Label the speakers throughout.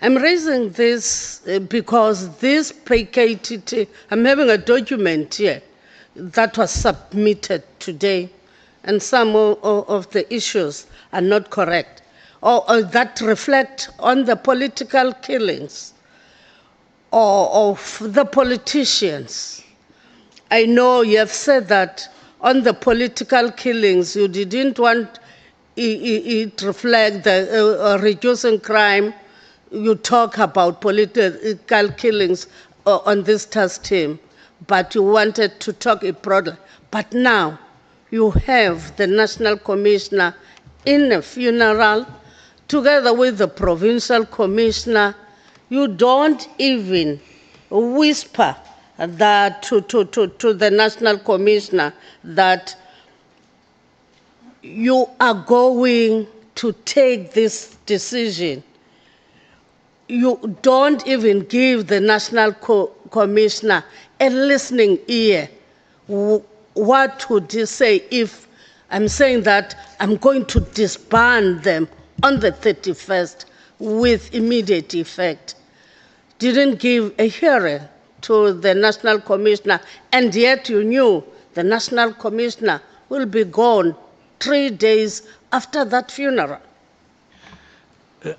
Speaker 1: I'm raising this because this PKTT, I'm having a document here that was submitted today, and some of the issues are not correct, or that reflect on the political killings or of the politicians. I know you have said that on the political killings, you didn't want it reflect the reducing crime. You talk about political killings on this task team, but you wanted to talk it broadly. But now you have the National Commissioner in a funeral together with the Provincial Commissioner. You don't even whisper that to the National Commissioner that you are going to take this decision. You don't even give the National Commissioner a listening ear. What would you say if I'm saying that I'm going to disband them on the 31st with immediate effect? Didn't give a hearing to the National Commissioner, and yet you knew the National Commissioner will be gone 3 days after that funeral.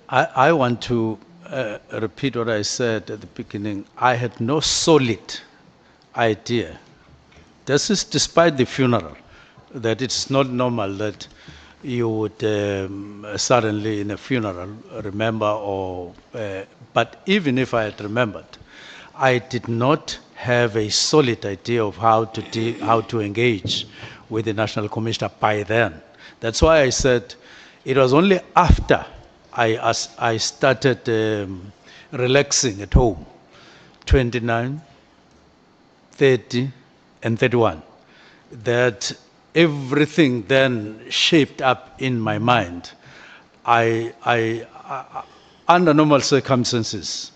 Speaker 2: I want to repeat what I said at the beginning. I had no solid idea. This is despite the funeral, that it's not normal that you would suddenly in a funeral remember but even if I had remembered, I did not have a solid idea of how to engage with the National Commissioner by then. That's why I said it was only after I started relaxing at home, 29, 30, and 31, that everything then shaped up in my mind. Under normal circumstances,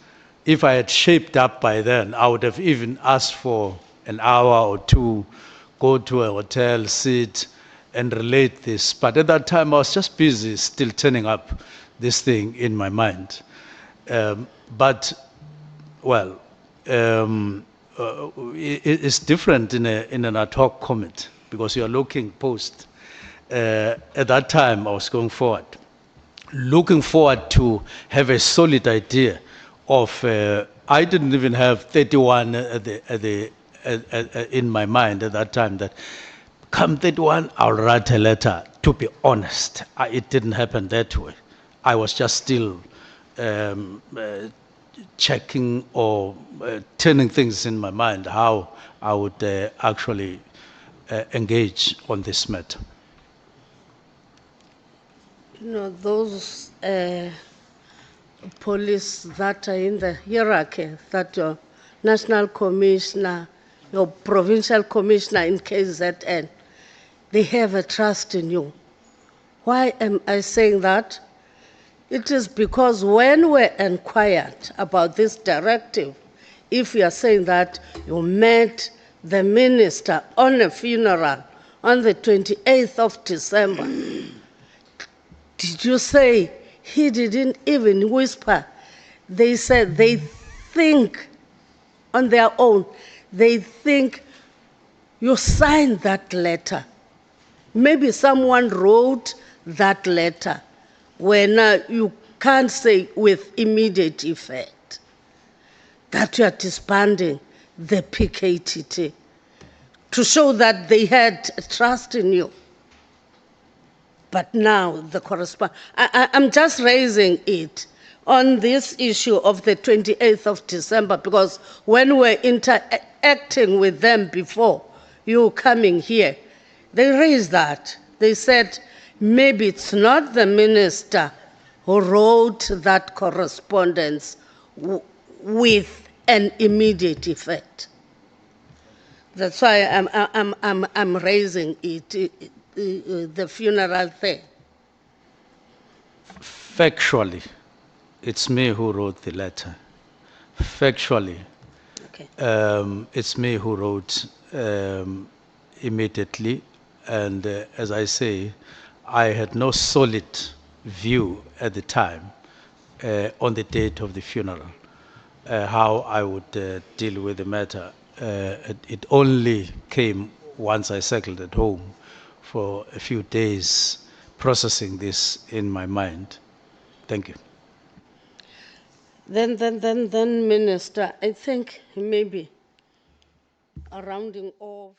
Speaker 2: if I had shaped up by then, I would have even asked for an hour or two, go to a hotel, sit, and relate this. But at that time, I was just busy still turning up this thing in my mind. It's different in an ad hoc comment because you are looking post. At that time, I was looking forward to have a solid idea of. I didn't even have 31 in my mind at that time. That come 31, I'll write a letter. To be honest, it didn't happen that way. I was just still checking or turning things in my mind how I would actually engage on this matter.
Speaker 1: You know, those police that are in the hierarchy, that your National Commissioner, your Provincial Commissioner in KZN, they have a trust in you. Why am I saying that? It is because when we inquired about this directive, if you are saying that you met the minister on a funeral on the 28th of December, did you say he didn't even whisper? They said they think on their own, they think you signed that letter. Maybe someone wrote that letter when you can't say with immediate effect that you are disbanding the PKTT to show that they had trust in you. But now the I'm just raising it on this issue of the 28th of December because when we're interacting with them before you coming here, they raised that. They said, maybe it's not the minister who wrote that correspondence with an immediate effect. That's why I'm raising it, the funeral thing.
Speaker 2: Factually, it's me who wrote the letter. Factually,
Speaker 1: Okay.
Speaker 2: It's me who wrote immediately, and as I say, I had no solid view at the time on the date of the funeral, how I would deal with the matter. It only came once I settled at home for a few days, processing this in my mind. Thank you.
Speaker 1: Then, Minister, I think maybe a rounding off.